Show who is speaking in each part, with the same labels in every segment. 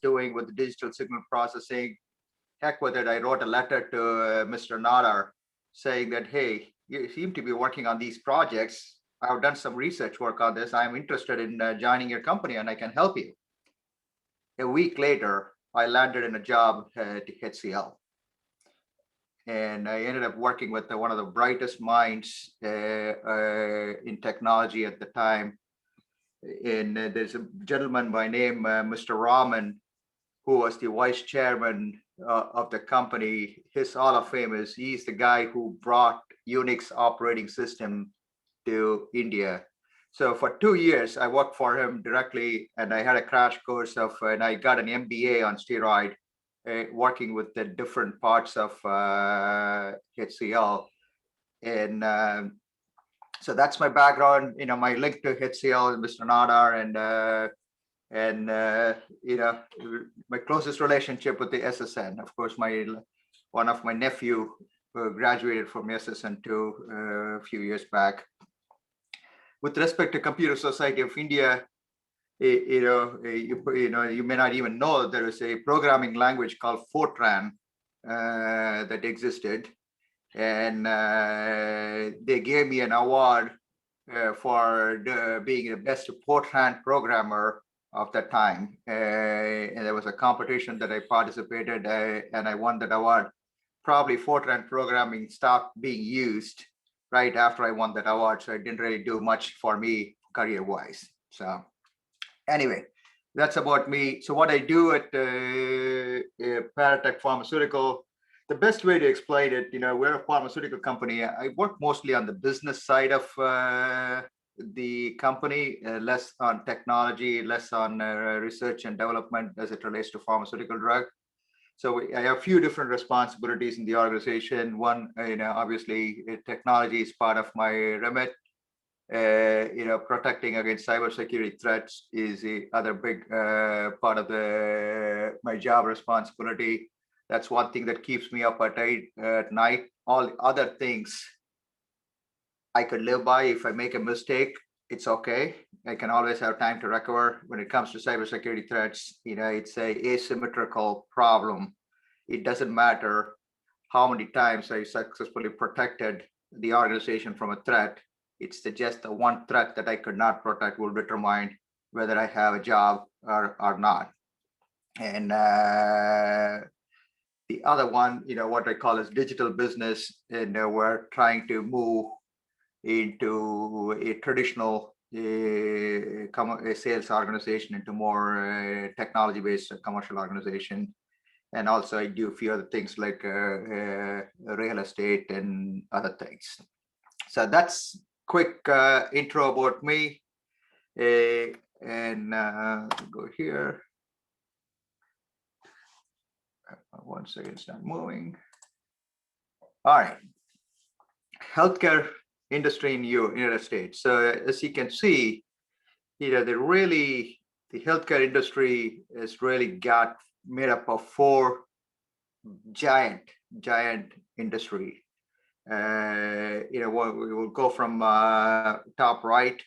Speaker 1: doing with digital signal processing. Heck with it, I wrote a letter to Mr. Nadar saying that, hey, you seem to be working on these projects. I've done some research work on this. I'm interested in joining your company and I can help you. A week later, I landed in a job at HCL. And I ended up working with one of the brightest minds in technology at the time. And there's a gentleman by name, Mr. Raman, who was the vice chairman of the company. His Hall of Fame is he's the guy who brought Unix operating system to India. So for 2 years, I worked for him directly, and I had a crash course of, and I got an MBA on steroid, working with the different parts of HCL. And so that's my background. My link to HCL, Mr. Nadar, and my closest relationship with the SSN. Of course, one of my nephew graduated from SSN too a few years back. With respect to Computer Society of India, you may not even know there is a programming language called Fortran that existed, and they gave me an award for being the best Fortran programmer of that time. And there was a competition that I participated and I won that award. Probably Fortran programming stopped being used right after I won that award, so it didn't really do much for me career-wise. So anyway, that's about me. So what I do at Paratech Pharmaceutical, the best way to explain it, we're a pharmaceutical company. I work mostly on the business side of the company, less on technology, less on research and development as it relates to pharmaceutical drug. So I have a few different responsibilities in the organization. One, obviously technology is part of my remit. Protecting against cybersecurity threats is the other big part of my job responsibility. That's one thing that keeps me up at night. All other things I could live by. If I make a mistake, it's okay. I can always have time to recover. When it comes to cybersecurity threats, it's a asymmetrical problem. It doesn't matter how many times I successfully protected the organization from a threat. It's just the one threat that I could not protect will determine whether I have a job or not. And the other one, what I call is digital business, and we're trying to move into a traditional a sales organization into more technology-based commercial organization. And also I do a few other things like real estate and other things. So that's quick intro about me. And go here. One second, it's not moving. All right. Healthcare industry in the United States. So as you can see, the healthcare industry is really got made up of four giant industry. We will go from top right,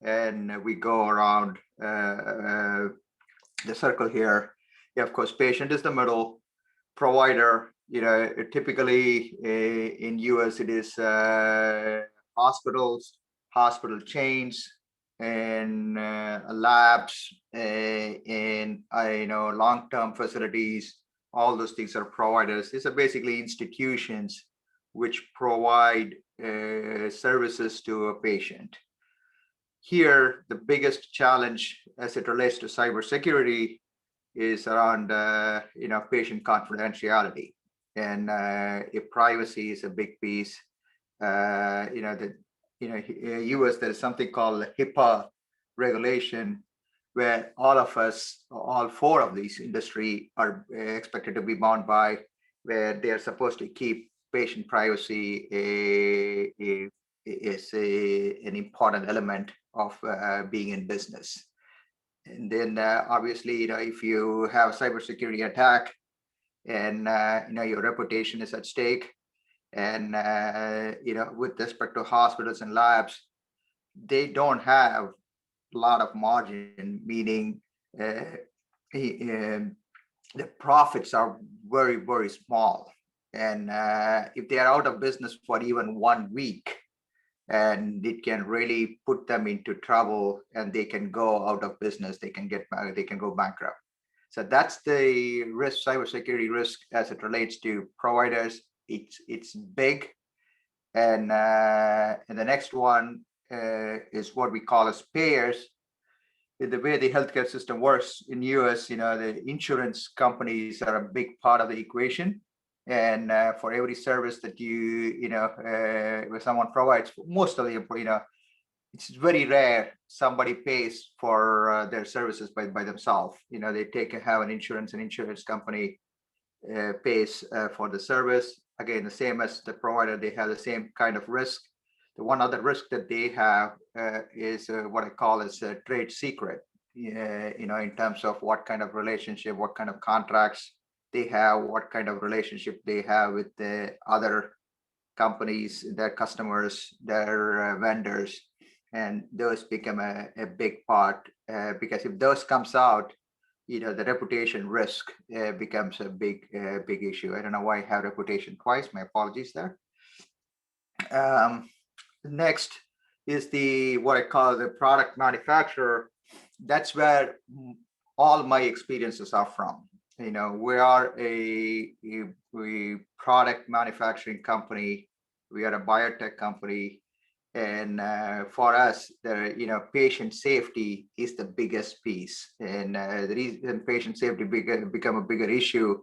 Speaker 1: and we go around the circle here. Yeah, of course, patient is the middle, provider. Typically in US it is hospitals, hospital chains, and labs, and long-term facilities. All those things are providers. These are basically institutions which provide services to a patient. Here, the biggest challenge as it relates to cybersecurity is around patient confidentiality, and if privacy is a big piece. US, there is something called HIPAA regulation, where all of us, all four of these industry are expected to be bound by, where they are supposed to keep patient privacy is an important element of being in business. And then obviously, if you have a cybersecurity attack and your reputation is at stake, and with respect to hospitals and labs, they don't have a lot of margin, meaning the profits are very, very small. And if they are out of business for even 1 week, and it can really put them into trouble, and they can go out of business, they can go bankrupt. So that's the risk, cybersecurity risk, as it relates to providers. It's big. And the next one is what we call as payers. The way the healthcare system works in US, the insurance companies are a big part of the equation. And for every service that someone provides, most of the, it's very rare somebody pays for their services by themselves. They have an insurance company pays for the service. Again, the same as the provider, they have the same kind of risk. The one other risk that they have is what I call as a trade secret. In terms of what kind of relationship, what kind of contracts they have, what kind of relationship they have with the other companies, their customers, their vendors, and those become a big part because if those comes out, the reputation risk becomes a big issue. I don't know why I have reputation twice. My apologies there. Next is what I call the product manufacturer. That's where all my experiences are from. We are a product manufacturing company. We are a biotech company. And for us, patient safety is the biggest piece. And the reason patient safety become a bigger issue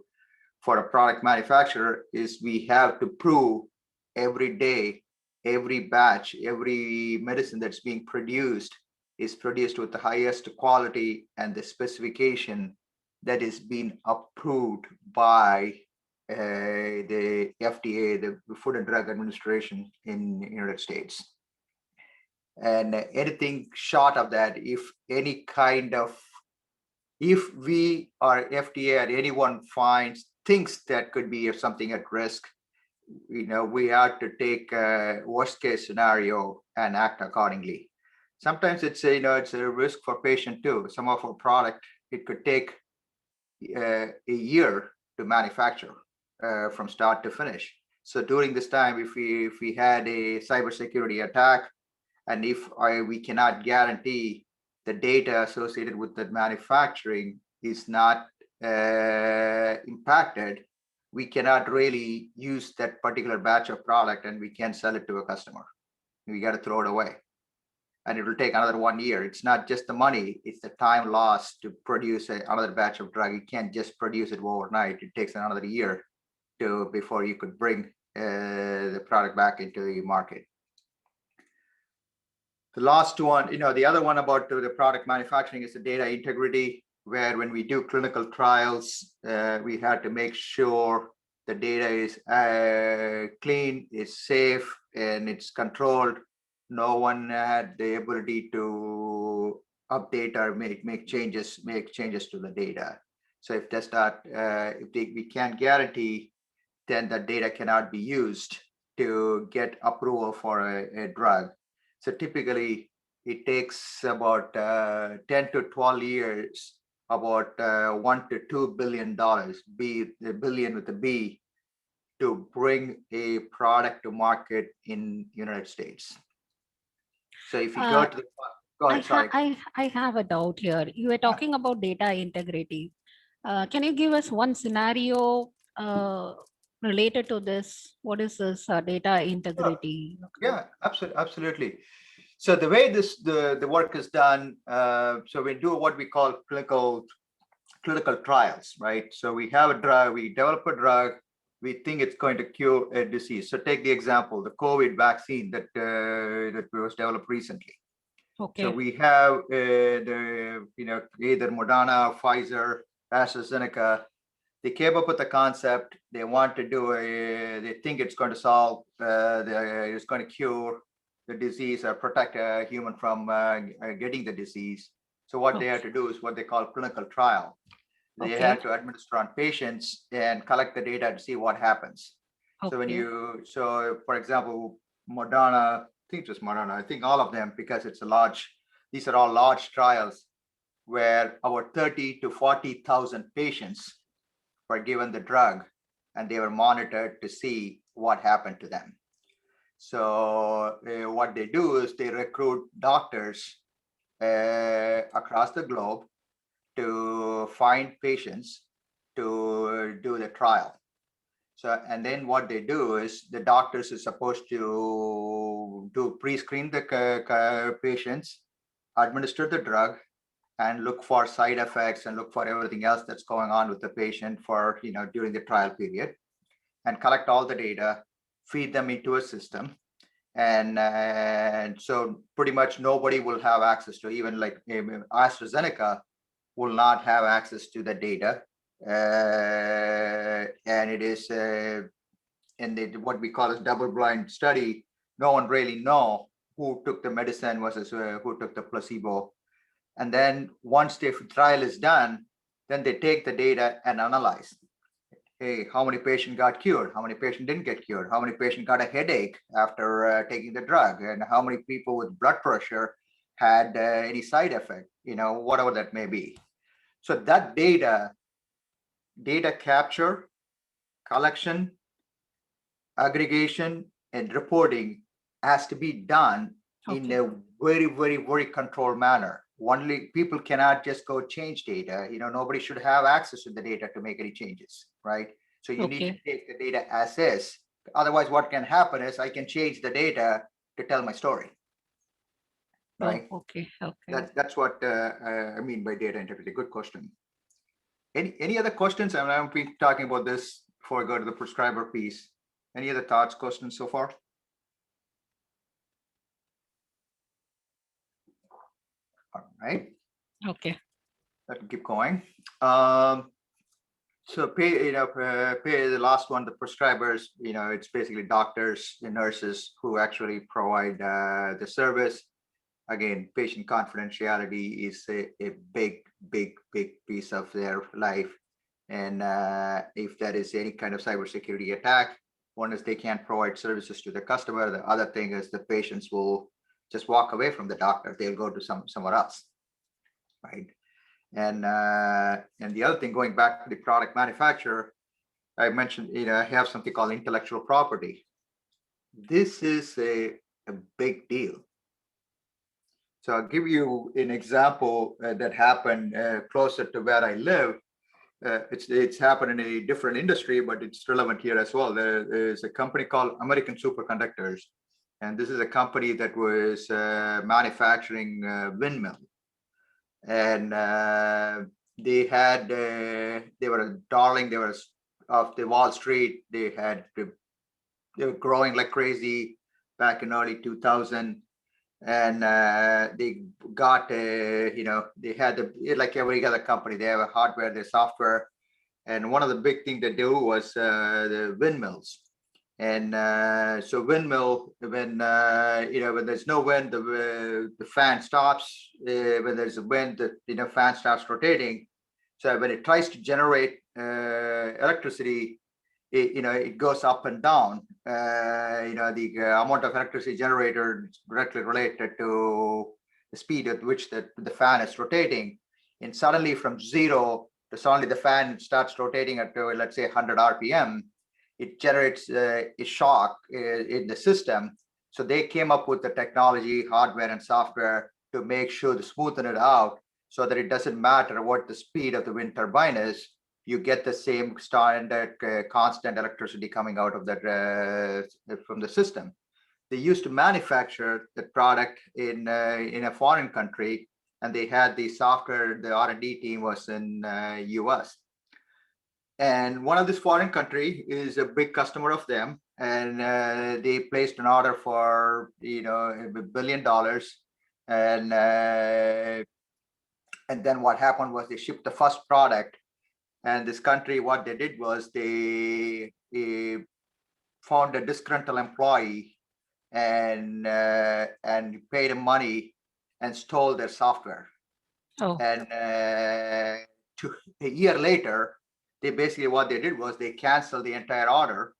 Speaker 1: for a product manufacturer is we have to prove every day, every batch, every medicine that's being produced is produced with the highest quality and the specification that is being approved by the FDA, the Food and Drug Administration in the United States. And anything short of that, if we or FDA or anyone thinks that could be something at risk, we have to take a worst case scenario and act accordingly. Sometimes it's a risk for patient too. Some of our product, it could take a year to manufacture from start to finish. So during this time, if we had a cybersecurity attack, and if we cannot guarantee the data associated with the manufacturing is not impacted, we cannot really use that particular batch of product, and we can't sell it to a customer. We got to throw it away. And it will take another 1 year. It's not just the money, it's the time lost to produce another batch of drug. You can't just produce it overnight. It takes another year before you could bring the product back into the market. The last one, the other one about the product manufacturing is the data integrity, where when we do clinical trials, we had to make sure the data is clean, is safe, and it's controlled. No one had the ability to update or make changes to the data. So if that's not, we can't guarantee, then the data cannot be used to get approval for a drug. So typically, it takes about 10 to 12 years, about $1 to $2 billion, billion with a B, to bring a product to market in the United States. So if you go to the, go ahead, sorry.
Speaker 2: I have a doubt here. You were talking about data integrity. Can you give us one scenario related to this? What is this data integrity?
Speaker 1: Yeah, absolutely. So the way the work is done, so we do what we call clinical trials, right? So we have a drug, we develop a drug, we think it's going to cure a disease. So take the example, the COVID vaccine that was developed recently.
Speaker 2: Okay.
Speaker 1: So we have either Moderna, Pfizer, AstraZeneca. They came up with a concept. They want to they think it's going to solve, it's going to cure the disease or protect a human from getting the disease. So what they had to do is what they call clinical trial. They had to administer on patients and collect the data to see what happens. Okay. So for example, Moderna, I think just Moderna, I think all of them, because these are all large trials. where about 30 to 40,000 patients were given the drug and they were monitored to see what happened to them. So what they do is they recruit doctors across the globe to find patients to do the trial. So, and then what they do is the doctors is supposed to pre-screen the patients, administer the drug, and look for side effects and look for everything else that's going on with the patient for, during the trial period, and collect all the data, feed them into a system. And so pretty much nobody will have access to, even like AstraZeneca will not have access to the data. And it is in what we call a double-blind study. No one really know who took the medicine versus who took the placebo. And then once the trial is done, then they take the data and analyze. Hey, how many patients got cured? How many patients didn't get cured? How many patients got a headache after taking the drug? And how many people with blood pressure had any side effect, whatever that may be. So that data capture, collection, aggregation, and reporting has to be done in a very, very, very controlled manner. Only people cannot just go change data. Nobody should have access to the data to make any changes, right? So you need to take the data as is. Otherwise, what can happen is I can change the data to tell my story, right?
Speaker 2: Okay.
Speaker 1: That's what I mean by data integrity. Good question. Any other questions? I mean, I've been talking about this before I go to the prescriber piece. Any other thoughts, questions so far? All right.
Speaker 2: Okay.
Speaker 1: Let me keep going. So pay the last one, the prescribers, it's basically doctors and nurses who actually provide the service. Again, patient confidentiality is a big piece of their life. And if there is any kind of cybersecurity attack, one is they can't provide services to the customer. The other thing is the patients will just walk away from the doctor. They'll go to somewhere else, right? And the other thing, going back to the product manufacturer, I mentioned, I have something called intellectual property. This is a big deal. So I'll give you an example that happened closer to where I live. It's happened in a different industry, but it's relevant here as well. There is a company called American Superconductors, and this is a company that was manufacturing windmill. And they were a darling. They were off the Wall Street. They were growing like crazy back in early 2000. And they got they had like every other company, they have a hardware, their software, and one of the big things they do was the windmills. And so windmill, when when there's no wind, the fan stops. When there's a wind, the fan starts rotating. So when it tries to generate electricity, it goes up and down. The amount of electricity generated is directly related to the speed at which the fan is rotating. And suddenly from 0 to suddenly the fan starts rotating at, let's say, 100 RPM, it generates a shock in the system. So they came up with the technology, hardware and software to make sure to smoothen it out so that it doesn't matter what the speed of the wind turbine is. You get the same standard constant electricity coming out of that from the system. They used to manufacture the product in a foreign country, and they had the software. The R&D team was in US. And one of this foreign country is a big customer of them, and they placed an order for $1 billion. And then what happened was they shipped the first product. And this country, what they did was they found a disgruntled employee and paid him money and stole their software. And a year later, they basically, what they did was they canceled the entire order,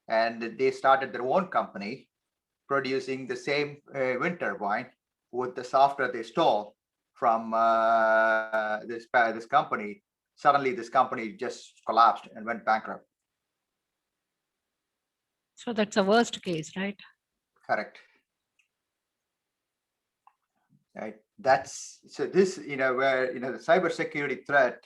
Speaker 1: and they started their own company producing the same wind turbine with the software they stole. from this company. Suddenly this company just collapsed and went bankrupt.
Speaker 2: So that's a worst case, right?
Speaker 1: Correct. Right. That's so this, where, the cybersecurity threat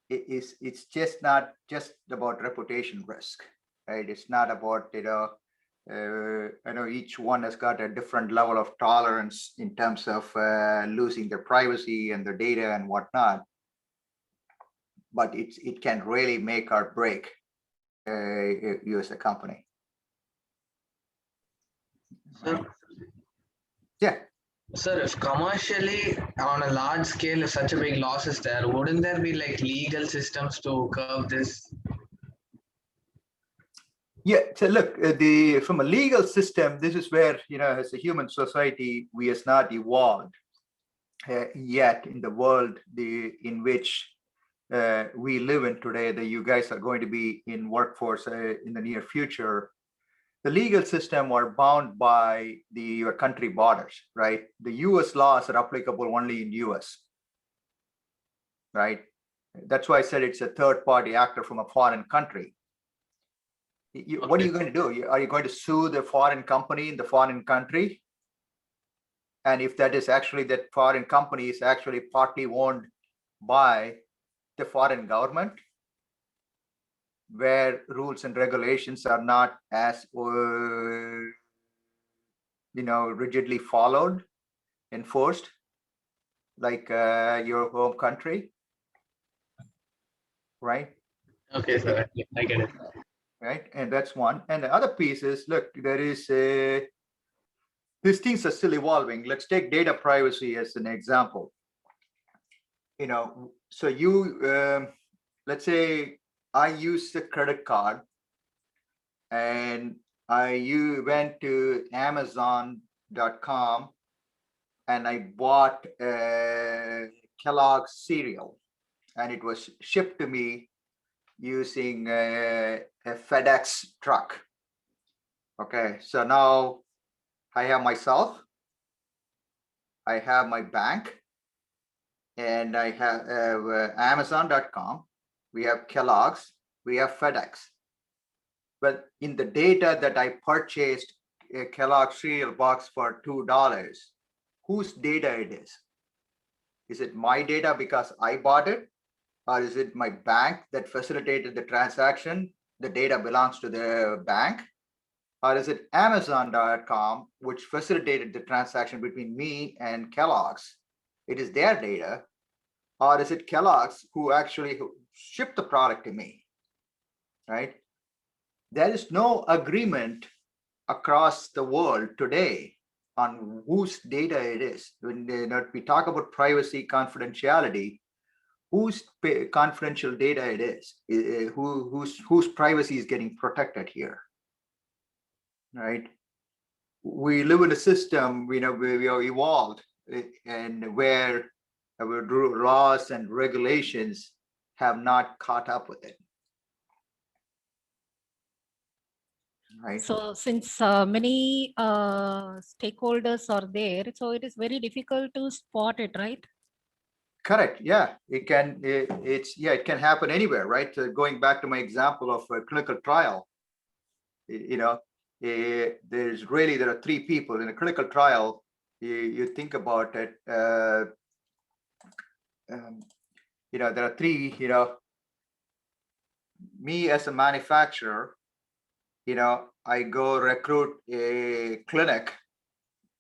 Speaker 1: it's just not just about reputation risk, right? It's not about, I know each one has got a different level of tolerance in terms of losing their privacy and their data and whatnot. But it can really make or break you as a company.
Speaker 3: Sir,
Speaker 1: Yeah.
Speaker 3: sir, if commercially on a large scale, if such a big loss is there, wouldn't there be like legal systems to curb this?
Speaker 1: Yeah. So look, from a legal system, this is where, as a human society, we has not evolved yet in the world in which we live in today, that you guys are going to be in workforce in the near future. The legal system are bound by your country borders, right? The US laws are applicable only in US, right? That's why I said it's a third party actor from a foreign country. What are you going to do? Are you going to sue the foreign company in the foreign country? And if that is actually, that foreign company is actually partly owned by the foreign government, where rules and regulations are not as rigidly followed, enforced, like your home country, right?
Speaker 3: Okay, sir, I get it.
Speaker 1: Right, and that's one. And the other piece is, look, there is these things are still evolving. Let's take data privacy as an example. So let's say I use a credit card and you went to Amazon.com and I bought Kellogg's cereal, and it was shipped to me using a FedEx truck. Okay, so now I have myself, I have my bank, and I have Amazon.com, we have Kellogg's, we have FedEx. But in the data that I purchased a Kellogg cereal box for $2, whose data it is? Is it my data because I bought it? Or is it my bank that facilitated the transaction? The data belongs to the bank. Or is it Amazon.com, which facilitated the transaction between me and Kellogg's? It is their data. Or is it Kellogg's who actually shipped the product to me, right? There is no agreement across the world today on whose data it is. When we talk about privacy, confidentiality, whose confidential data it is, whose privacy is getting protected here, right? We live in a system, we are evolved, and where our laws and regulations have not caught up with it. Right.
Speaker 2: So since many stakeholders are there, so it is very difficult to spot it, right?
Speaker 1: Correct. Yeah, it can. It can happen anywhere, right? Going back to my example of a clinical trial, there are three people in a clinical trial. You think about it. There are three. Me as a manufacturer, I go recruit a clinic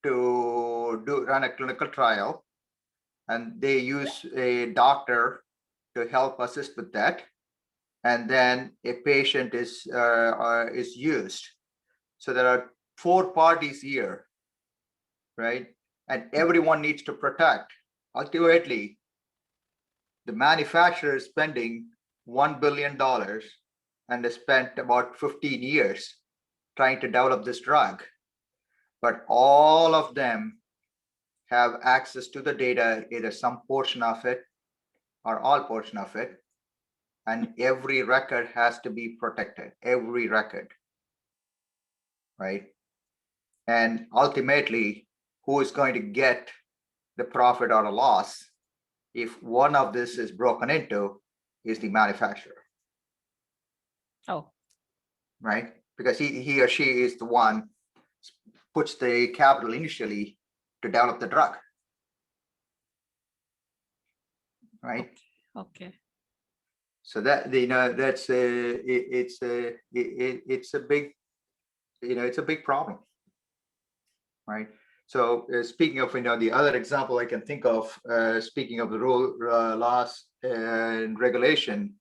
Speaker 1: to run a clinical trial, and they use a doctor to help assist with that, and then a patient is used. So there are four parties here, right? And everyone needs to protect. Ultimately, the manufacturer is spending $1 billion and has spent about 15 years trying to develop this drug. But all of them have access to the data, either some portion of it or all portion of it. And every record has to be protected, every record, right? And ultimately, who is going to get the profit or a loss if one of this is broken into is the manufacturer,
Speaker 2: Oh,
Speaker 1: right? Because he or she is the one puts the capital initially to develop the drug, right?
Speaker 2: okay.
Speaker 1: So that, that's it's a big, it's a big problem, right? So speaking of, the other example I can think of, speaking of the rule, laws and regulation,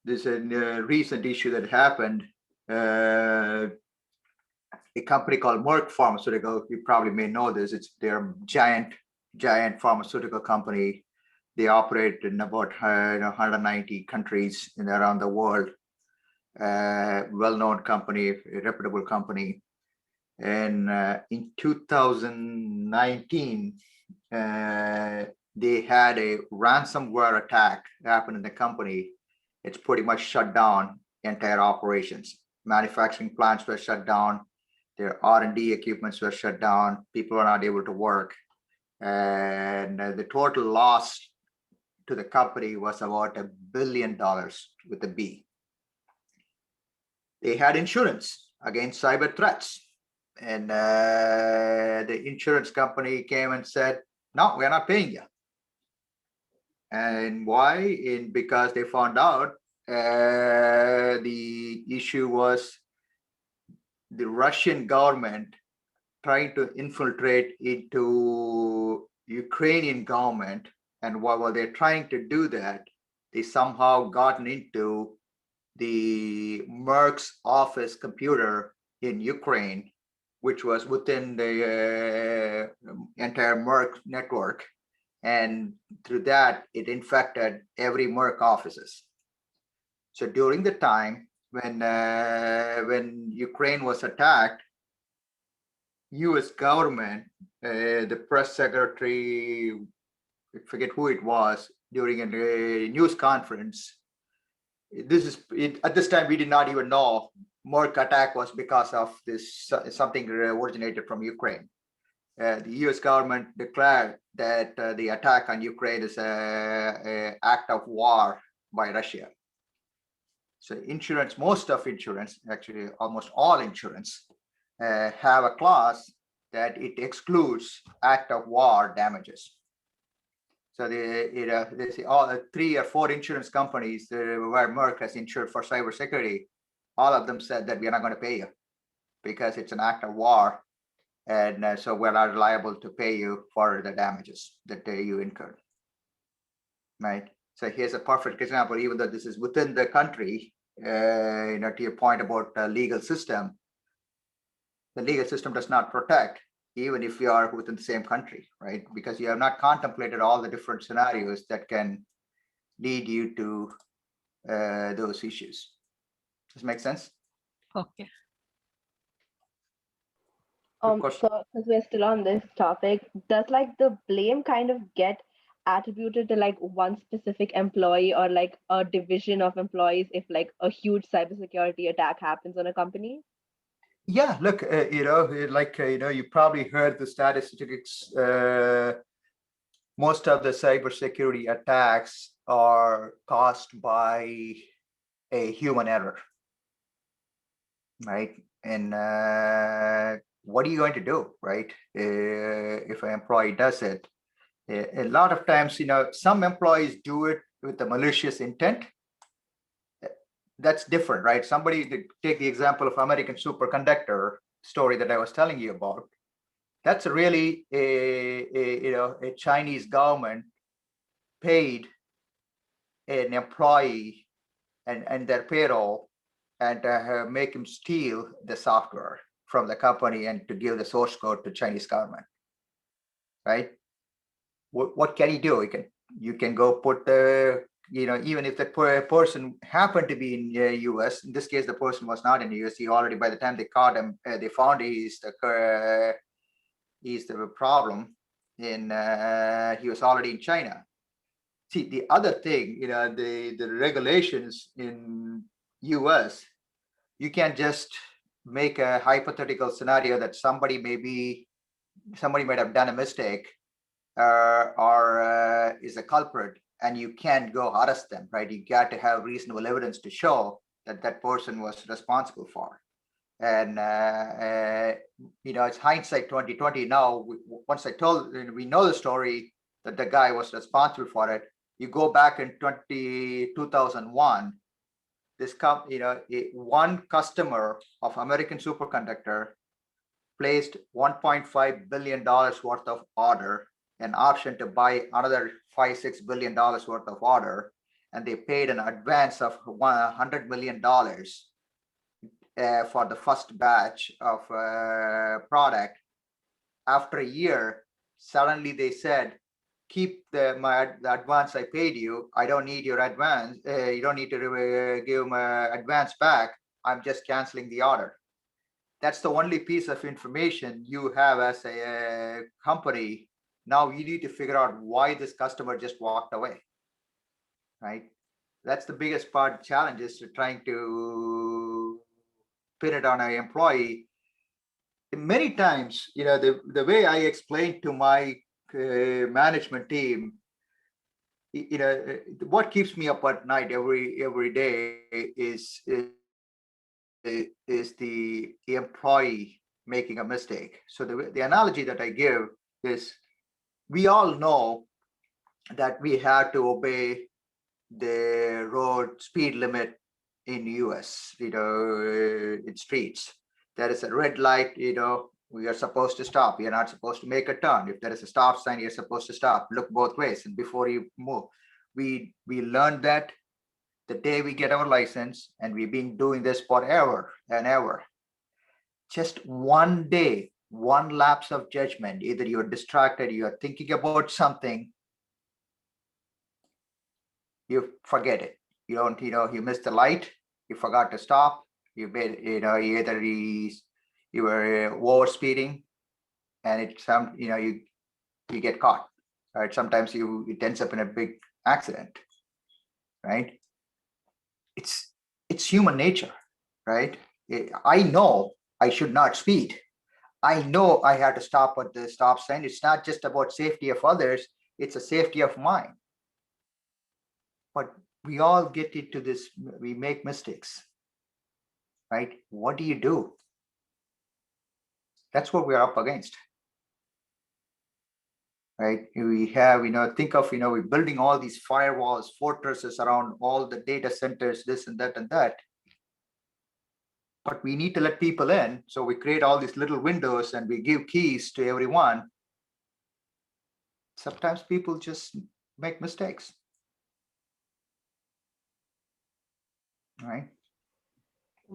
Speaker 1: there's a recent issue that happened. A company called Merck Pharmaceutical, you probably may know this. They're a giant pharmaceutical company. They operate in about 190 countries around the world. Well-known company, a reputable company. And in 2019, they had a ransomware attack happen in the company. It's pretty much shut down entire operations. Manufacturing plants were shut down. Their R&D equipments were shut down. People were not able to work. And the total loss to the company was about $1 billion with a B. They had insurance against cyber threats. And the insurance company came and said, no, we're not paying you. And why? Because they found out the issue was the Russian government trying to infiltrate into Ukrainian government. And while they're trying to do that, they somehow gotten into the Merck's office computer in Ukraine, which was within the entire Merck network. And through that, it infected every Merck offices. So during the time when Ukraine was attacked, US government, the press secretary, I forget who it was, during a news conference, at this time we did not even know Merck attack was because of this, something originated from Ukraine. The US government declared that the attack on Ukraine is an act of war by Russia. So insurance, most of insurance, actually almost all insurance, have a clause that it excludes act of war damages. So they say all 3 or 4 insurance companies where Merck has insured for cybersecurity, all of them said that we're not going to pay you because it's an act of war. And so we're not liable to pay you for the damages that you incurred, right? So here's a perfect example, even though this is within the country, to your point about legal system, the legal system does not protect, even if you are within the same country, right? Because you have not contemplated all the different scenarios that can lead you to those issues. Does this make sense?
Speaker 2: Okay.
Speaker 1: Good question.
Speaker 4: So since we're still on this topic, does like the blame kind of get attributed to like one specific employee or like a division of employees if like a huge cybersecurity attack happens on a company?
Speaker 1: Yeah, look, you probably heard the statistics. Most of the cybersecurity attacks are caused by a human error, right? And what are you going to do, right? If an employee does it, a lot of times, some employees do it with a malicious intent. That's different, right? Somebody, take the example of American Superconductor story that I was telling you about. That's really a Chinese government paid an employee and their payroll and make him steal the software from the company and to give the source code to Chinese government, right? What can he do? You can go put the, even if the person happened to be in the US, in this case, the person was not in the US. He already, by the time they caught him, they found he's the problem, and he was already in China. See, the other thing, the regulations in US, you can't just make a hypothetical scenario that somebody might have done a mistake is a culprit, and you can't go arrest them, right? You got to have reasonable evidence to show that that person was responsible for. And it's hindsight 2020 now. Once we know the story that the guy was responsible for it. You go back in 2001, this one customer of American Superconductor placed $1.5 billion worth of order, an option to buy another $5-6 billion worth of order, and they paid an advance of $100 million for the first batch of product. After a year, suddenly they said, keep the advance I paid you. I don't need your advance. You don't need to give my advance back. I'm just canceling the order. That's the only piece of information you have as a company. Now you need to figure out why this customer just walked away, right? That's the biggest part challenge, is to trying to pin it on an employee. Many times, the way I explain to my management team, what keeps me up at night every day is the employee making a mistake. So the analogy that I give is, we all know that we have to obey the road speed limit in US, in streets. There is a red light, we are supposed to stop. You're not supposed to make a turn. If there is a stop sign, you're supposed to stop, look both ways, and before you move. We learned that the day we get our license, and we've been doing this forever and ever. Just one day, one lapse of judgment, either you're distracted, you're thinking about something, you forget it. You don't, you missed the light, you forgot to stop, you made, either you were over speeding, and you get caught. Right? Sometimes it ends up in a big accident, right? It's human nature, right? I know I should not speed. I know I had to stop at the stop sign. It's not just about safety of others, it's a safety of mine. But we all get into this, we make mistakes, right? What do you do? That's what we're up against, right? We have, think of, we're building all these firewalls, fortresses around all the data centers, this and that and that. But we need to let people in. So we create all these little windows and we give keys to everyone. Sometimes people just make mistakes. Right?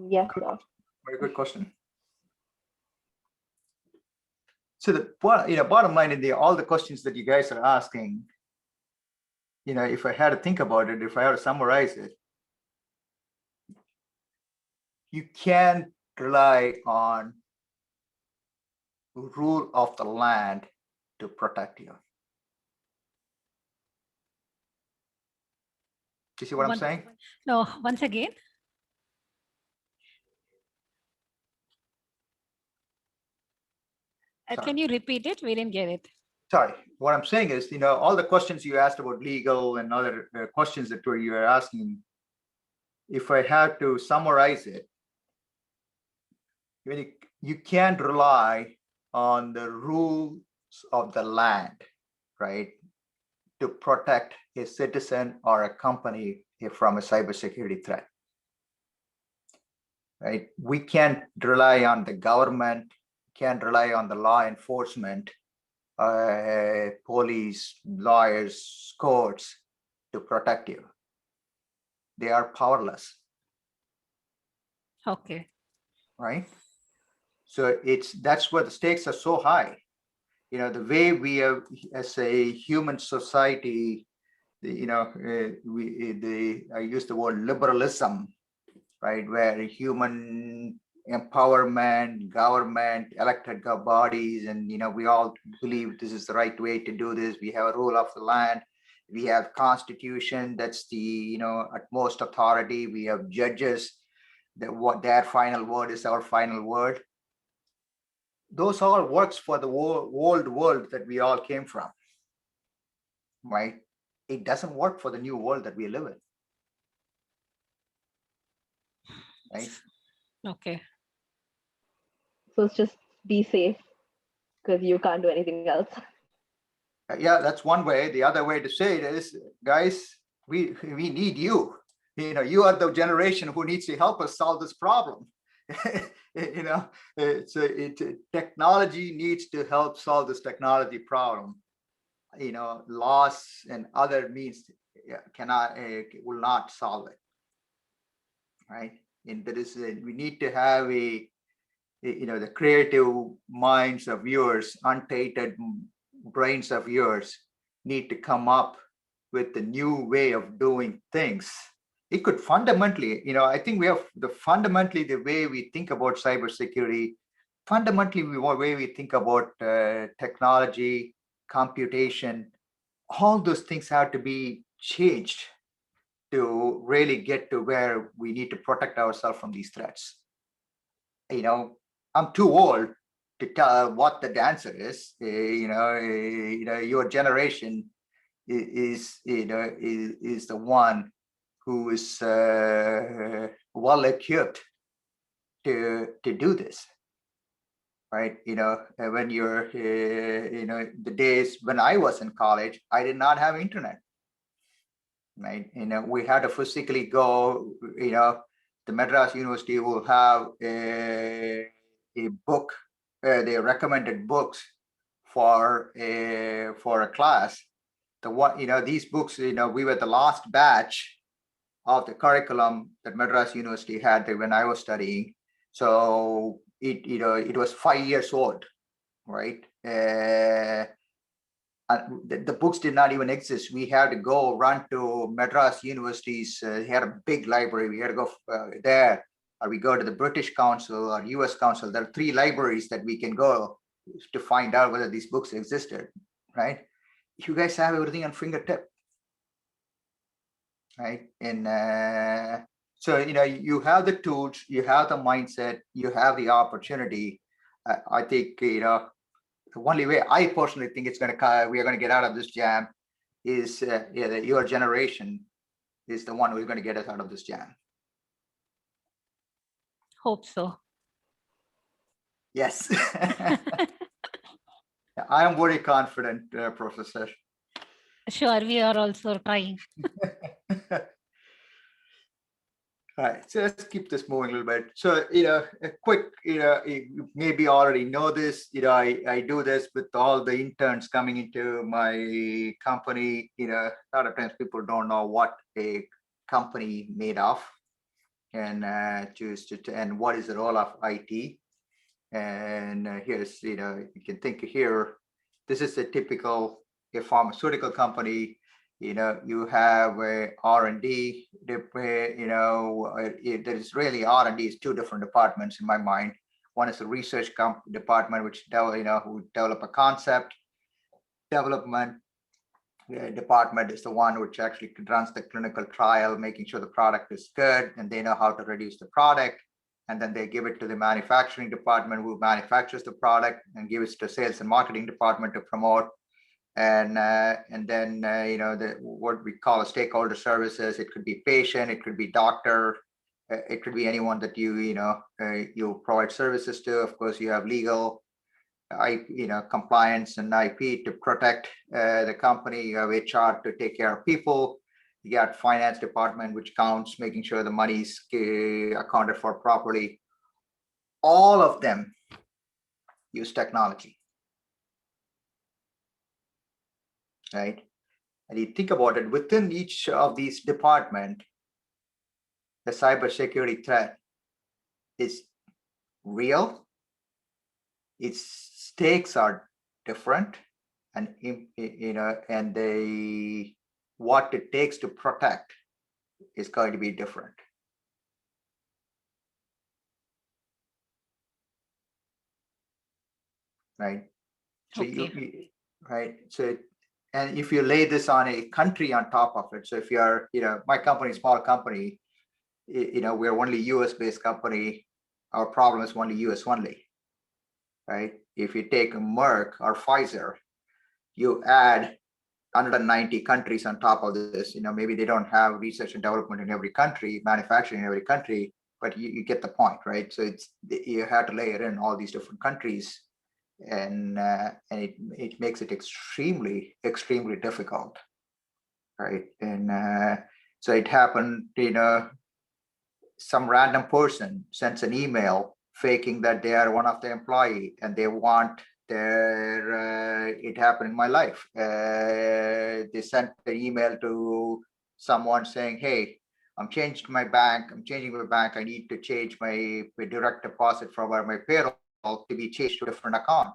Speaker 4: Yes, sir.
Speaker 1: Very good question. So the bottom line in all the questions that you guys are asking, if I had to think about it, if I had to summarize it, you can't rely on rule of the land to protect you. You see what I'm saying?
Speaker 2: No, once again. Can you repeat it? We didn't get it.
Speaker 1: Sorry, what I'm saying is, all the questions you asked about legal and other questions that you were asking, if I had to summarize it, you can't rely on the rules of the land, right, to protect a citizen or a company from a cybersecurity threat, right? We can't rely on the government, can't rely on the law enforcement, police, lawyers, courts to protect you. They are powerless.
Speaker 2: Okay.
Speaker 1: Right? So that's where the stakes are so high. The way we have, as a human society, I use the word liberalism, right? Where human empowerment, government, elected bodies, and we all believe this is the right way to do this. We have a rule of the land. We have constitution, that's the utmost authority. We have judges, that what their final word is our final word. Those all works for the old world that we all came from, right? It doesn't work for the new world that we live in, right?
Speaker 2: Okay.
Speaker 4: So it's just be safe because you can't do anything else.
Speaker 1: Yeah, that's one way. The other way to say it is, guys, we need you. You are the generation who needs to help us solve this problem. Technology needs to help solve this technology problem. Laws and other means will not solve it, right? And there is we need to have the creative minds of yours, untainted brains of yours need to come up with the new way of doing things. It could fundamentally, I think we have fundamentally the way we think about cybersecurity, fundamentally the way we think about technology, computation, all those things have to be changed to really get to where we need to protect ourselves from these threats. I'm too old to tell what the answer is. Your generation is the one who is well equipped to do this, right? When you're the days when I was in college, I did not have internet, right? We had to physically go. The Madras University will have a book, they recommended books for a class. These books, we were the last batch of the curriculum that Madras University had when I was studying. So it was 5 years old, right? The books did not even exist. We had to go run to Madras University's. They had a big library. We had to go there, or we go to the British Council or US Council. There are 3 libraries that we can go to find out whether these books existed, right? You guys have everything on fingertip, right? And so, you have the tools, you have the mindset, you have the opportunity. I think, the only way I personally think we are going to get out of this jam is that your generation is the one who's going to get us out of this jam.
Speaker 2: Hope so.
Speaker 1: Yes. I am very confident, Professor.
Speaker 2: Sure, we are also trying.
Speaker 1: All right, so let's keep this moving a little bit. So, a quick, you maybe already know this, I do this with all the interns coming into my company. A lot of times people don't know what a company made of and and what is the role of IT. And here's, you can think here, this is a typical pharmaceutical company. You have R&D. There is really R&D is 2 different departments in my mind. One is the research department, which who develop a concept. Development department is the one which actually runs the clinical trial, making sure the product is good, and they know how to reduce the product. And then they give it to the manufacturing department, who manufactures the product, and give it to sales and marketing department to promote. And then what we call stakeholder services. It could be patient, it could be doctor, it could be anyone that you provide services to. Of course, you have legal, compliance and IP to protect the company. You have HR to take care of people. You got finance department, which counts, making sure the money's accounted for properly. All of them use technology, right? And you think about it, within each of these departments, the cybersecurity threat is real. Its stakes are different, and and what it takes to protect is going to be different. Right. So
Speaker 2: Okay.
Speaker 1: right. So, and if you lay this on a country on top of it, so if you're, my company, small company, we're only US based company, our problem is only US only, right? If you take Merck or Pfizer, you add 190 countries on top of this. Maybe they don't have research and development in every country, manufacturing in every country, but you get the point, right? So you have to layer in all these different countries, and it makes it extremely difficult, right? And so it happened, some random person sends an email faking that they are one of the employee and they want it happened in my life. They sent the email to someone saying, hey, I'm changing my bank. I need to change my direct deposit from my payroll to be changed to a different account.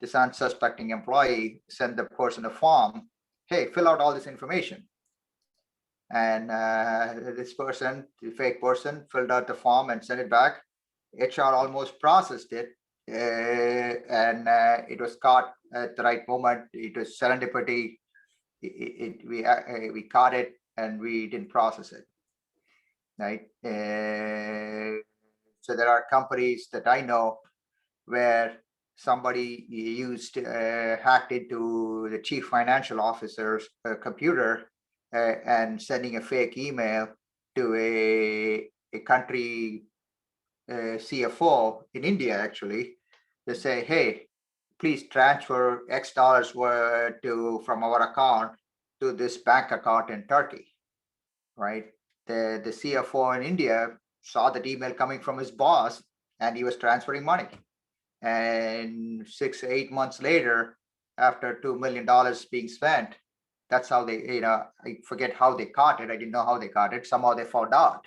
Speaker 1: This unsuspecting employee sent the person a form. Hey, fill out all this information. And this person, the fake person, filled out the form and sent it back. HR almost processed it, and it was caught at the right moment. It was serendipity. We caught it and we didn't process it, right? So there are companies that I know where somebody hacked into the chief financial officer's computer and sending a fake email to a country CFO in India, actually, to say, hey, please transfer X dollars from our account to this bank account in Turkey, right? The CFO in India saw that email coming from his boss and he was transferring money. And 6-8 months later, after $2 million being spent, that's how they, I forget how they caught it. I didn't know how they caught it. Somehow they found out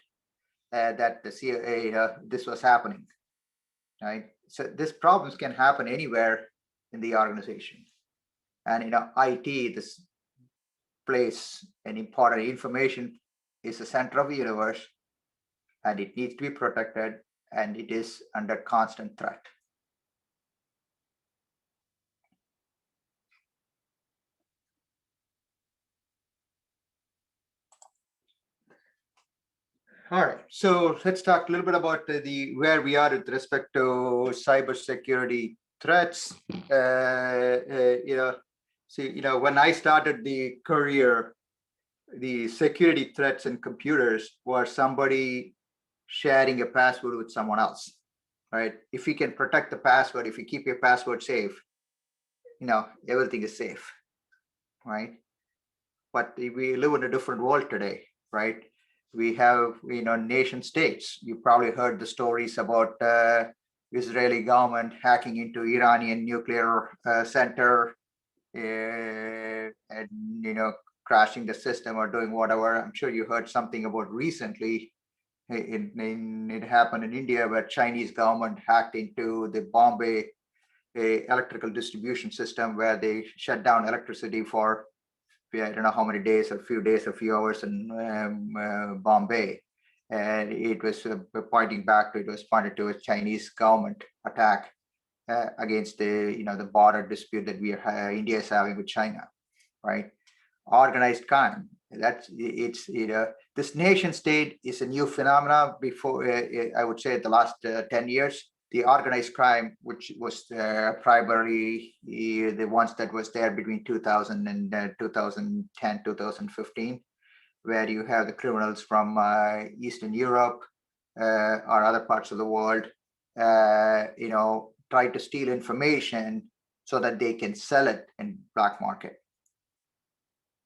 Speaker 1: that this was happening, right? So these problems can happen anywhere in the organization. And IT, this plays an important information is the center of the universe, and it needs to be protected, and it is under constant threat. All right, so let's talk a little bit about where we are with respect to cybersecurity threats. When I started the career, the security threats in computers were somebody sharing a password with someone else, right? If you can protect the password, if you keep your password safe, everything is safe, right? But we live in a different world today, right? We have, nation states. You probably heard the stories about Israeli government hacking into Iranian nuclear center and, crashing the system or doing whatever. I'm sure you heard something about recently. It happened in India where Chinese government hacked into the Bombay electrical distribution system where they shut down electricity for I don't know how many days, a few hours in Bombay. And it was pointed to a Chinese government attack against the border dispute that India is having with China, right? Organized crime. This nation state is a new phenomena. Before I would say the last 10 years, the organized crime, which was primarily the ones that was there between 2000 and 2010, 2015, where you have the criminals from Eastern Europe or other parts of the world, try to steal information so that they can sell it in black market,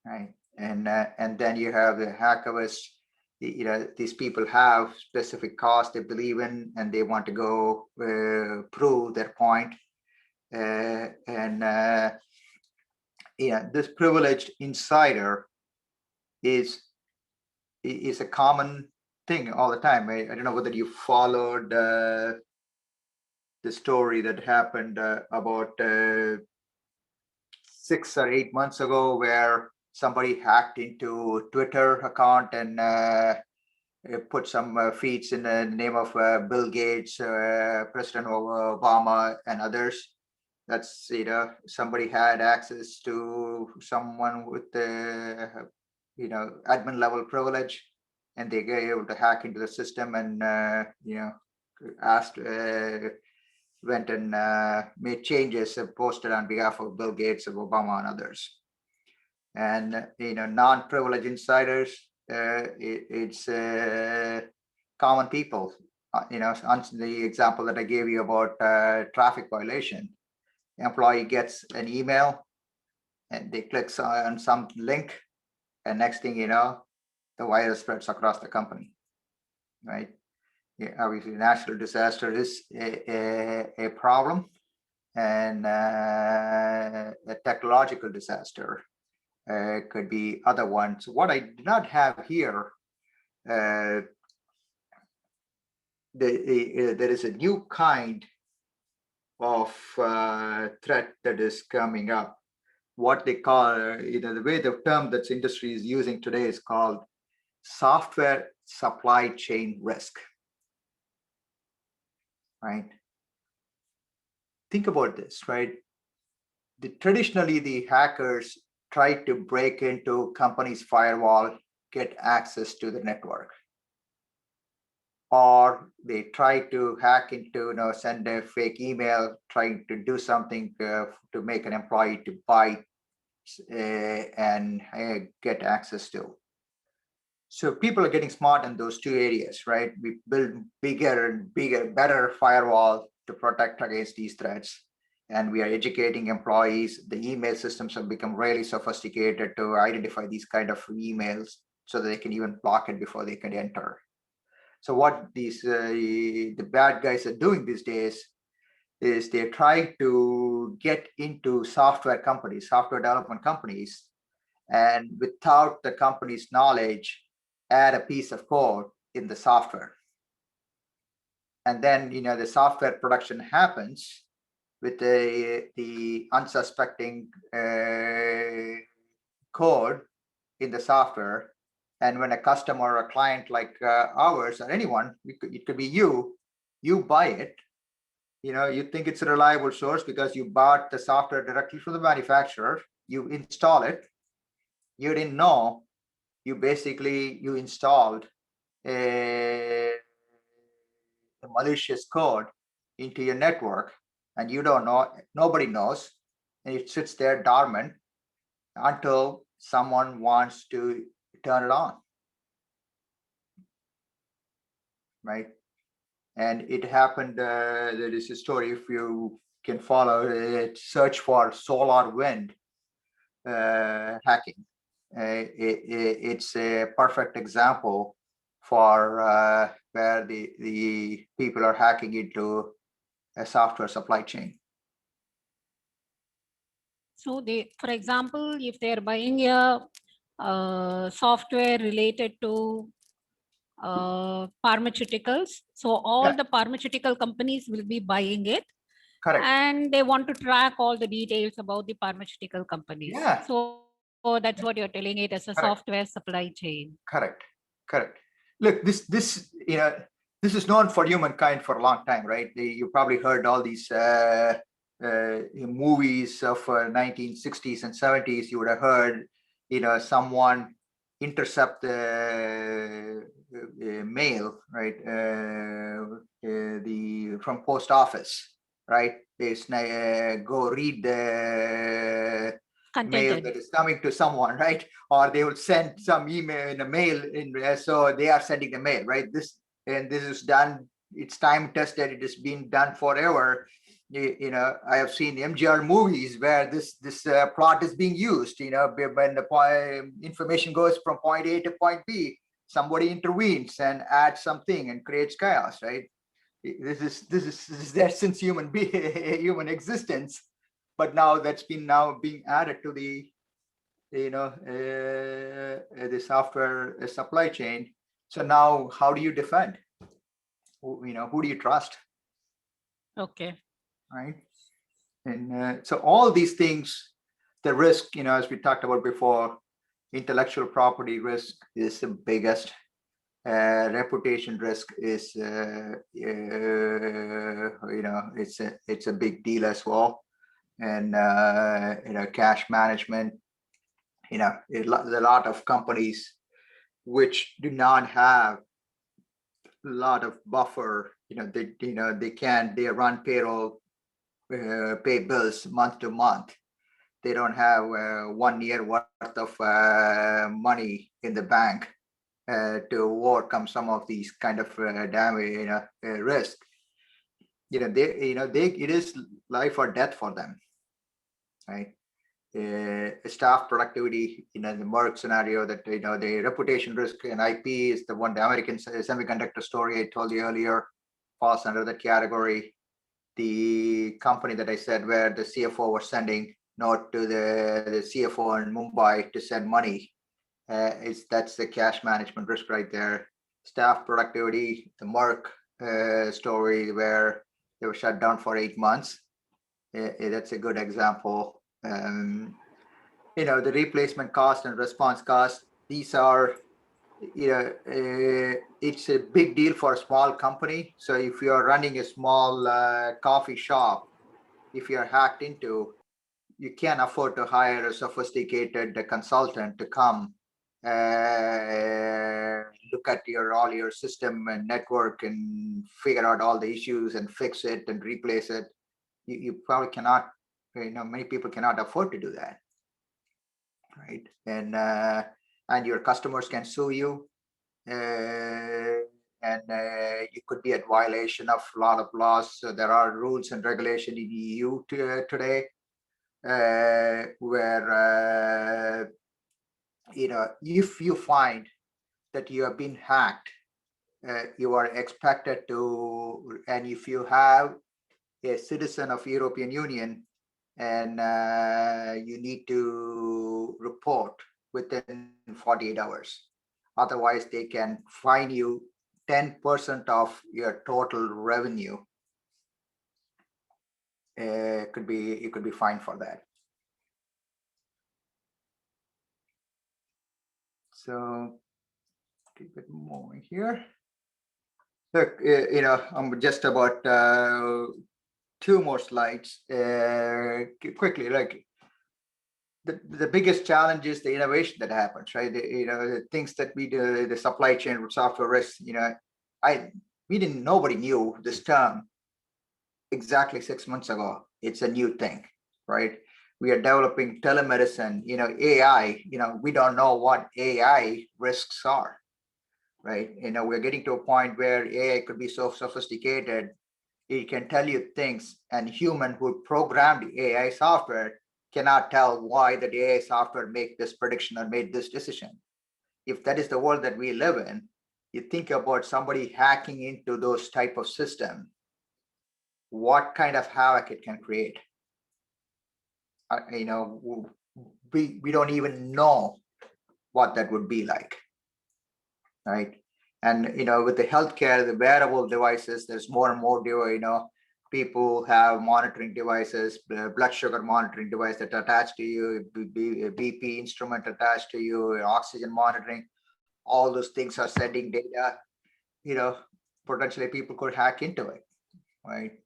Speaker 1: right? And then you have the hackers. These people have specific cause they believe in, and they want to go prove their point. This privileged insider is a common thing all the time. I don't know whether you followed the story that happened about 6 or 8 months ago, where somebody hacked into Twitter account and put some feeds in the name of Bill Gates, President Obama, and others. That's somebody had access to someone with the admin level privilege, and they were able to hack into the system and went and made changes posted on behalf of Bill Gates, of Obama, and others. And non-privileged insiders, it's common people. On the example that I gave you about traffic violation, employee gets an email and they click on some link, and next thing you know, the virus spreads across the company, right? Yeah, obviously, natural disaster is a problem, and a technological disaster could be other ones. What I do not have here, there is a new kind of threat that is coming up. What they call, the way the term that industry is using today is called software supply chain risk, right? Think about this, right? Traditionally, the hackers try to break into companies' firewall, get access to the network, or they try to hack into, send a fake email, trying to do something to make an employee to buy and get access to. So people are getting smart in those two areas, right? We build bigger and bigger, better firewall to protect against these threats. And we are educating employees. The email systems have become really sophisticated to identify these kind of emails so that they can even block it before they can enter. So what the bad guys are doing these days is they're trying to get into software companies, software development companies, and without the company's knowledge, add a piece of code in the software. And then, the software production happens with the unsuspecting code in the software. And when a customer or a client like ours or anyone, it could be you buy it, you think it's a reliable source because you bought the software directly from the manufacturer, you install it, you didn't know, you installed a malicious code into your network, and you don't know, nobody knows, and it sits there dormant until someone wants to turn it on, right? And it happened, there is a story, if you can follow it, search for solar wind hacking. It's a perfect example for where the people are hacking into a software supply chain.
Speaker 2: So for example, if they're buying a software related to pharmaceuticals, so all the pharmaceutical companies will be buying it.
Speaker 1: Correct.
Speaker 2: And they want to track all the details about the pharmaceutical companies.
Speaker 1: Yeah.
Speaker 2: So that's what you're telling it as a software supply chain.
Speaker 1: Correct. Look, this is known for humankind for a long time, right? You probably heard all these movies of 1960s and 70s. You would have heard, someone intercept the mail, right? From post office, right? They go read the mail that is coming to someone, right? Or they will send some email in a mail, so they are sending the mail, right? This is done. It's time tested. It has been done forever. I have seen MGR movies where this plot is being used. When the information goes from point A to point B, somebody intervenes and adds something and creates chaos, right? This is there since human existence, but now that's being added to the the software supply chain. So now, how do you defend? Who do you trust?
Speaker 2: Okay.
Speaker 1: Right. And so all these things, the risk, as we talked about before, intellectual property risk is the biggest. Reputation risk is, it's a big deal as well. And cash management, a lot of companies which do not have a lot of buffer, they run payroll, pay bills month to month. they don't have 1 year worth of money in the bank to overcome some of these kind of damage, risk. It is life or death for them, right? Staff productivity in the Merck scenario, that the reputation risk and IP is the one, the American semiconductor story I told you earlier falls under that category. The company that I said where the CFO was sending note to the CFO in Mumbai to send money, that's the cash management risk right there. Staff productivity, the Merck story where they were shut down for 8 months. That's a good example. The replacement cost and response cost, these are, it's a big deal for a small company. So if you're running a small coffee shop, if you're hacked into, you can't afford to hire a sophisticated consultant to come look at all your system and network and figure out all the issues and fix it and replace it. You probably cannot, many people cannot afford to do that, right? And your customers can sue you, and you could be at violation of a lot of laws. So there are rules and regulation in EU today where if you find that you have been hacked, you are expected to, and if you have a citizen of European Union, and you need to report within 48 hours. Otherwise, they can fine you 10% of your total revenue. You could be fined for that. So keep it moving here. Look, I'm just about 2 more slides quickly. Like the biggest challenge is the innovation that happens, right? The things that we do, the supply chain software risk. Nobody knew this term exactly 6 months ago. It's a new thing, right? We are developing telemedicine, AI. We don't know what AI risks are, right? We're getting to a point where AI could be so sophisticated, it can tell you things, and human who programmed AI software cannot tell why the AI software made this prediction or made this decision. If that is the world that we live in, you think about somebody hacking into those type of system, what kind of havoc it can create. We don't even know what that would be like, right? And with the healthcare, the wearable devices, there's more and more. People have monitoring devices, blood sugar monitoring device that attached to you, BP instrument attached to you, oxygen monitoring. All those things are sending data. Potentially people could hack into it, right?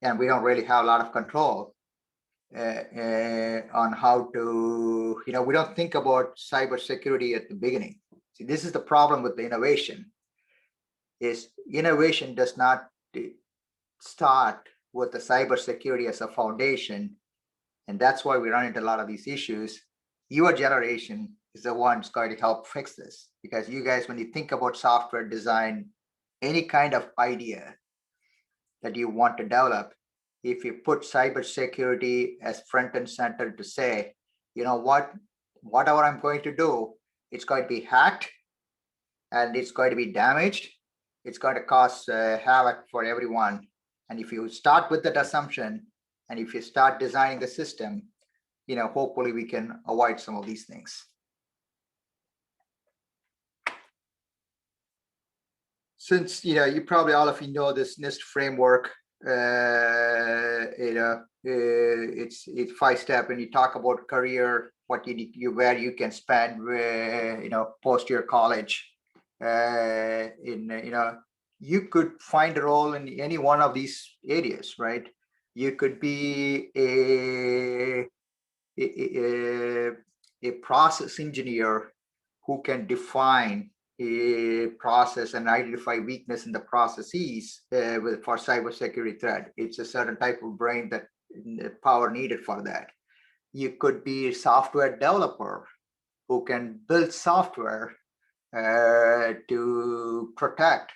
Speaker 1: And we don't really have a lot of control on how to. We don't think about cybersecurity at the beginning. See, this is the problem with the innovation. Is innovation does not start with the cybersecurity as a foundation, and that's why we run into a lot of these issues. Your generation is the one who's going to help fix this, because you guys, when you think about software design, any kind of idea that you want to develop, if you put cybersecurity as front and center to say, whatever I'm going to do, it's going to be hacked and it's going to be damaged. It's going to cause havoc for everyone. And if you start with that assumption, and if you start designing the system, hopefully we can avoid some of these things. Since you probably all of you know this NIST framework, it's 5-step, and you talk about career, what where you can spend, post your college. You could find a role in any one of these areas, right? You could be a process engineer who can define a process and identify weakness in the processes for cybersecurity threat. It's a certain type of brain that power needed for that. You could be a software developer who can build software to protect.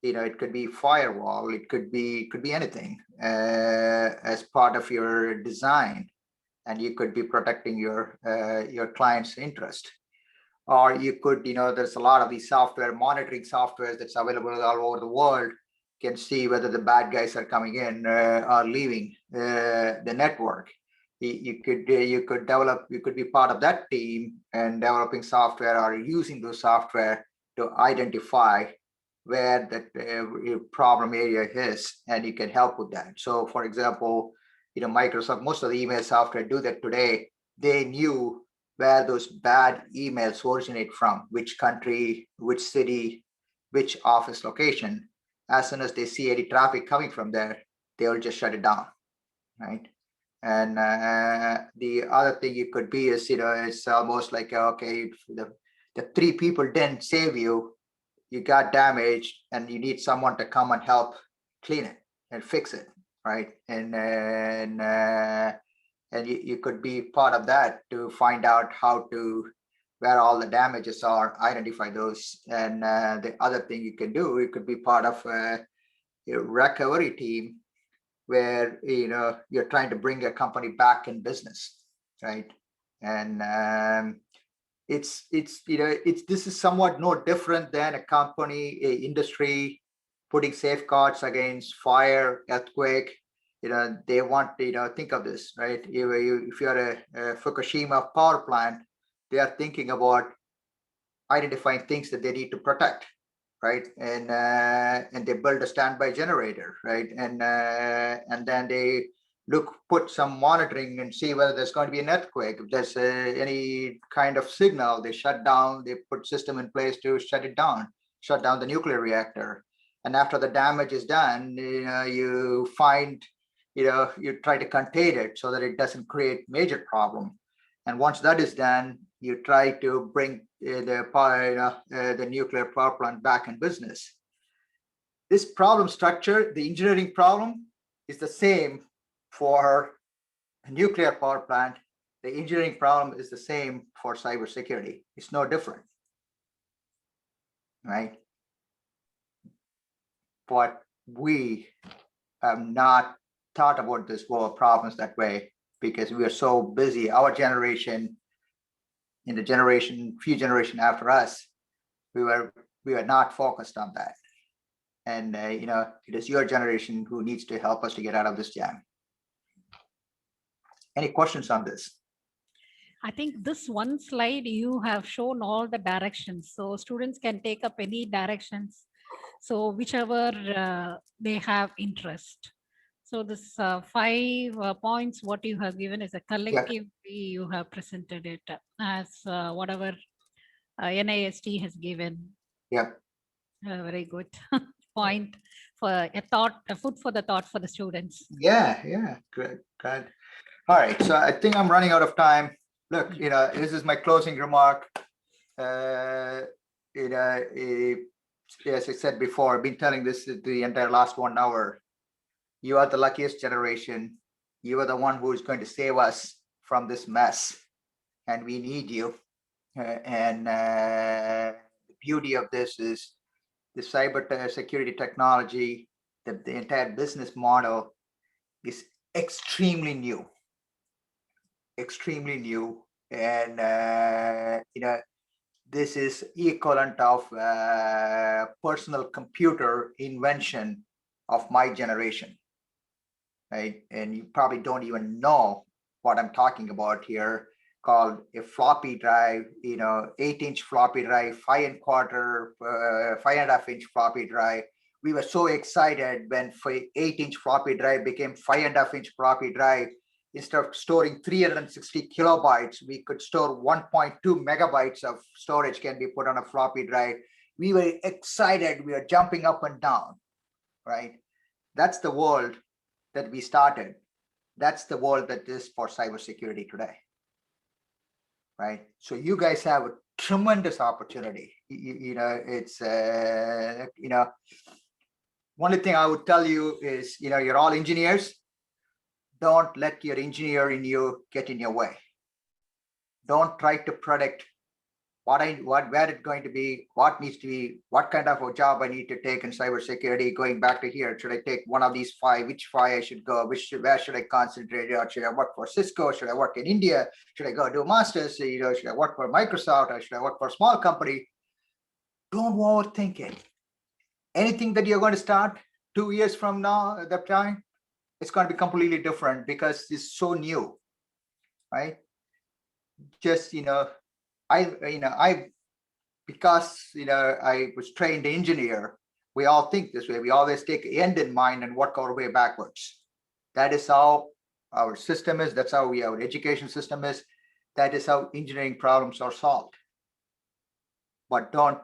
Speaker 1: It could be firewall, it could be anything as part of your design, and you could be protecting your client's interest. Or you could, there's a lot of these software monitoring softwares that's available all over the world, can see whether the bad guys are coming in or leaving the network. You could be part of that team and developing software or using those software to identify where that problem area is, and you can help with that. So for example, Microsoft, most of the email software do that today. They knew where those bad emails originate from, which country, which city, which office location. As soon as they see any traffic coming from there, they will just shut it down, right? And the other thing you could be is, it's almost like, okay, the 3 people didn't save you, you got damaged, and you need someone to come and help clean it and fix it, right? And you could be part of that to find out where all the damages are, identify those. And the other thing you can do, you could be part of a recovery team where you're trying to bring a company back in business, right? And this is somewhat no different than a company, a industry putting safeguards against fire, earthquake. They want, think of this, right? If you're a Fukushima power plant, they are thinking about identifying things that they need to protect, right? And they build a standby generator, right? And then they put some monitoring and see whether there's going to be an earthquake. If there's any kind of signal, they shut down. They put system in place to shut down the nuclear reactor. And after the damage is done, you find, you try to contain it so that it doesn't create major problem. And once that is done, you try to bring the nuclear power plant back in business. This problem structure, the engineering problem, is the same for a nuclear power plant. The engineering problem is the same for cybersecurity. It's no different, right? But we have not thought about this world problems that way because we are so busy. Our generation, in the few generation after us, we were not focused on that. And it is your generation who needs to help us to get out of this jam. Any questions on this?
Speaker 2: I think this one slide you have shown all the directions, so students can take up any directions. So whichever they have interest. So this 5 points, what you have given is a collective way you have presented it as whatever NIST has given.
Speaker 1: Yep.
Speaker 2: Very good point for a thought, a food for the thought for the students.
Speaker 1: Yeah, good. All right, so I think I'm running out of time. Look, this is my closing remark. As I said before, I've been telling this the entire last 1 hour. You are the luckiest generation. You are the one who is going to save us from this mess, and we need you. The beauty of this is the cyber security technology, the entire business model is extremely new. And this is equivalent of personal computer invention of my generation, right? And you probably don't even know what I'm talking about here, called a floppy drive, 8-inch floppy drive, 5.25 inch floppy drive. We were so excited when 8-inch floppy drive became 5.5-inch floppy drive. Instead of storing 360 kilobytes, we could store 1.2 megabytes of storage can be put on a floppy drive. We were excited. We were jumping up and down, right? That's the world that we started. That's the world that is for cybersecurity today, right? So you guys have a tremendous opportunity. It's, only thing I would tell you is, you're all engineers. don't let your engineer in you get in your way. Don't try to predict where it's going to be, what needs to be, what kind of a job I need to take in cybersecurity. Going back to here, should I take one of these 5? Which 5 I should go? Where should I concentrate? Or should I work for Cisco? Should I work in India? Should I go do a master's? Should I work for Microsoft? Or should I work for a small company? Don't overthink it. Anything that you're going to start 2 years from now, at that time, it's going to be completely different because it's so new, right? Just, because, I was trained engineer, we all think this way. We always take end in mind and work our way backwards. That is how our system is. That's how our education system is. That is how engineering problems are solved. But don't,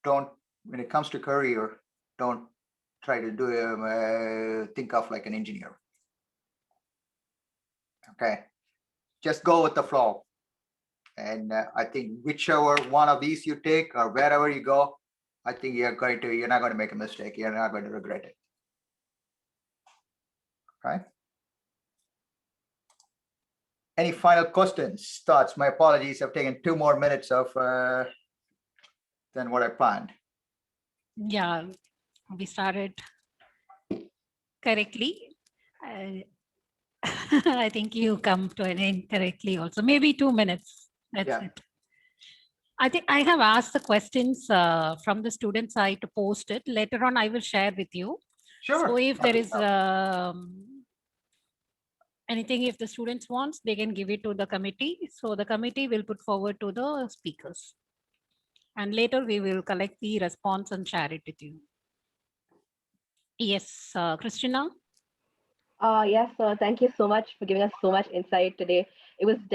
Speaker 1: when it comes to career, don't try to think of like an engineer. Okay, just go with the flow. And I think whichever one of these you take or wherever you go, I think you're not going to make a mistake. You're not going to regret it. Okay. Any final questions, thoughts? My apologies. I've taken 2 more minutes of than what I planned.
Speaker 2: Yeah, we started correctly. I think you come to an end correctly also. Maybe 2 minutes. That's it. I think I have asked the questions from the student side to post it. Later on, I will share with you.
Speaker 1: Sure.
Speaker 2: So if there is anything, if the students wants, they can give it to the committee. So the committee will put forward to the speakers. And later we will collect the response and share it with you. Yes, Christina?
Speaker 4: Yes, sir. Thank you so much for giving us so much insight today. It was